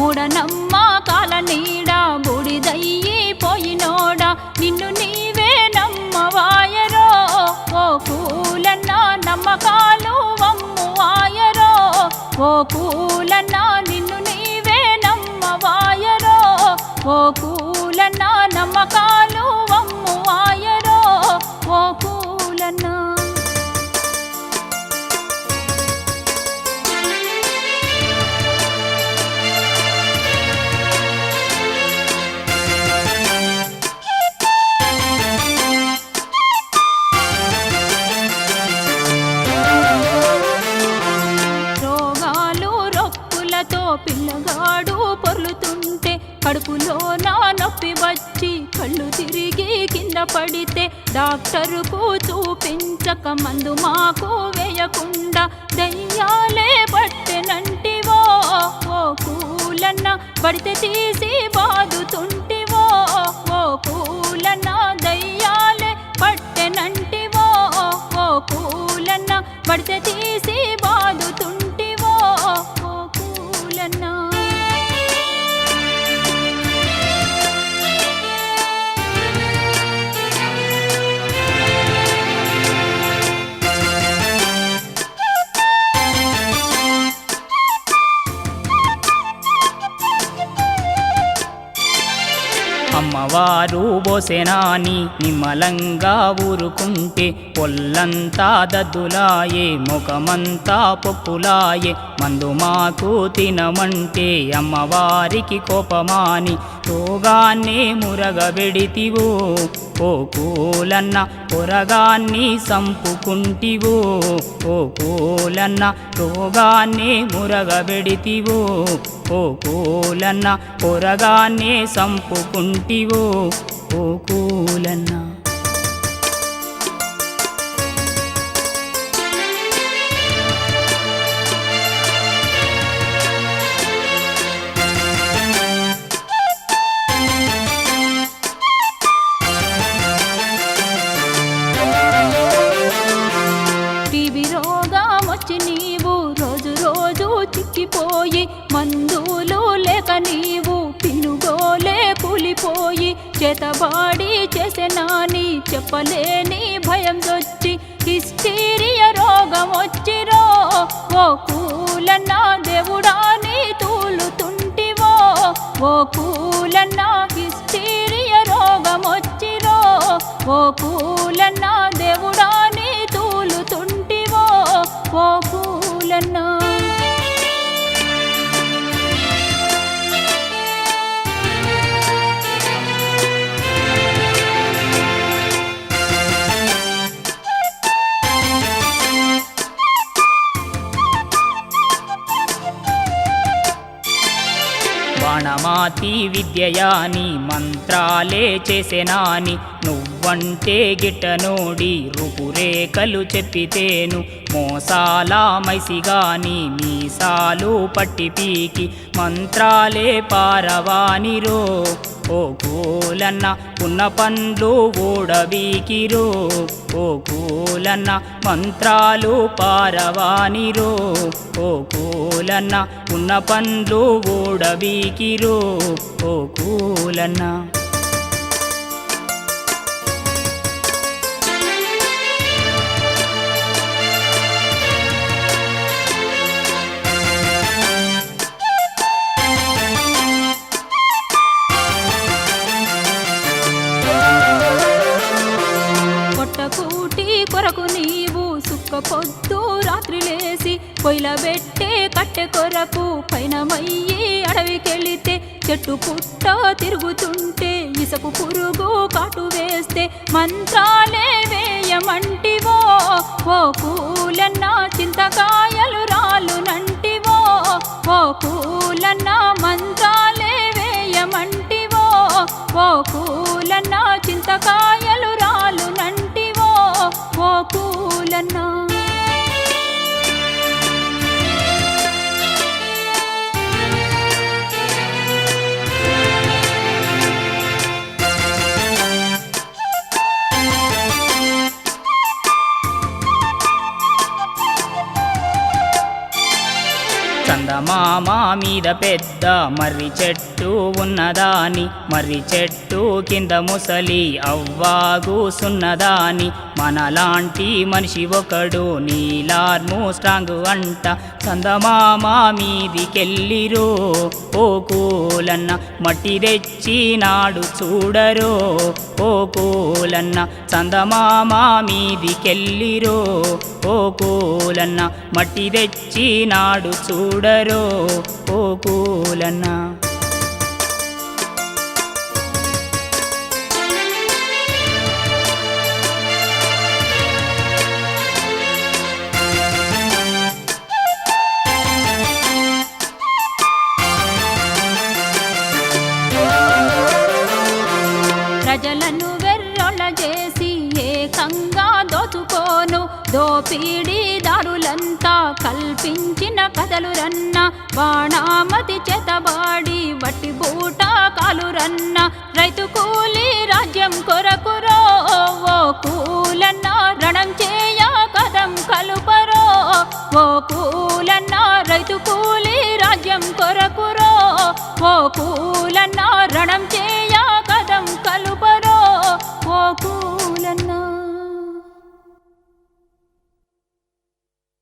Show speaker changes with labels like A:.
A: మూఢనమ్మకాల నీడ బూడిదయ్యి పోయినోడా నిన్ను నీవే నమ్మవాయరో ఓ పూలన్న నమ్మకాలు వమ్మువాయరో ఓ పూలన్న నిన్ను నీవే నమ్మవాయరో ఓ పూలన్న నమ్మకాలు వమ్మువాయరో ఓ పూలన్న పిల్లగాడు పొర్లుతుంటే కడుపులో నా నొప్పి వచ్చి కళ్ళు తిరిగి కింద పడితే డాక్టరుకు చూపించక మందు మాకు వేయకుండా దయ్యాలే పట్టెనంటివో ఓ పూలన్న పడితే తీసి బాదుతుంటివో ఓ పూలన్న దయ్యాలే పట్టెనంటివో ఓ పూలన్న పడితే తీసి బాదుతుంటివో ఓ పూలన్న అమ్మవారు బోసెనాని నిమ్మలంగా ఊరుకుంటే పొల్లంతా దద్దులాయే ముఖమంతా పొక్కులాయే మందు మాకు తినమంటే అమ్మవారికి కోపమాని రోగాన్ని మురగబెడితివో ఓ పూలన్న పొరగాన్ని సంపుకుంటివో ఓ పూలన్న రోగాన్ని మురగబెడితివో ఓ పూలన్న పొరగాన్ని సంపుకుంటివో ఓ పూలన్న నీవు రోజు రోజు చిక్కిపోయి మందులు లేక నీవు పినుగోలే కూలిపోయి చేతబాడి చేసెనాని చెప్పలేని భయం వచ్చి హిస్టీరియా రోగం వచ్చిరో ఓ పూలన్న దేవుడా నీ తూలుతుంటివో ఓ పూలన్న హిస్టీరియా రోగం వచ్చిరో ఓ పూలన్న దేవుడా నీ తూలుతుంటివో ఓ పూలన్న బాణమాతి విద్యయాని మంత్రాలే చేసెనాని నువ్వంటే గిట్టనోడి రూపురేఖలు చెప్పితేను మోసాల మైసిగాని మీసాలు పట్టి పీకి మంత్రాలే పారవానిరో ఓ పూలన్న ఉన్న పండ్లు ఓడబీకిరో ఓ పూలన్న మంత్రాలు పారవానిరో ఓ పూలన్న ఉన్న పండ్లు ఓడబీకిరో ఓ పూలన్న కొరకు నీవు సుక్క పొద్దు రాత్రి లేసి పొయ్యిలబెట్టే కట్టె కొరకు పైనమయ్యి అడవికెళితే చెట్టు పుట్ట తిరుగుతుంటే ఇసుకు పురుగు కాటు వేస్తే మంత్రాలే వేయమంటివో ఓ పూలన్న చింతకాయలు రాలునంటివో ఓ పూలన్న మంత్రాలే వేయమంటివో ఓ పూలన్న చింతకాయలు రాలునంటివో ఓ పూలన్న చందమామ
B: మీద పెద్ద మర్రి చెట్టు ఉన్నదాని మర్రి చెట్టు కింద ముసలి అవ్వాగుసున్నదాని మనలాంటి మనిషి ఒకడు నీలార్ము స్ట్రాంగ్ అంట చందమామ మీదికెళ్ళిరో ఓ కూలన్న మట్టి తెచ్చినాడు చూడరో ఓ కూలన్న చందమామ మీదికెళ్ళిరో ఓ కూలన్న మట్టి తెచ్చినాడు చూడరో ఓ కూలన్న.
A: ప్రజలను వెర్రొల చేసి ఏకంగా దోచుకోను దోపిడీదారులంతా కల్పించిన కథలు రన్న బాణామతి చేతబాడి వట్టి బూట కాలురన్న రైతు కూలి రాజ్యం కొరకురో ఓ కూలన్న రణం చేయ కదం కలుపరో ఓ కూలన్న రైతు కూలి రాజ్యం కొరకురో ఓ కూలన్న రణం చేయ కదం కలుపరో ఓ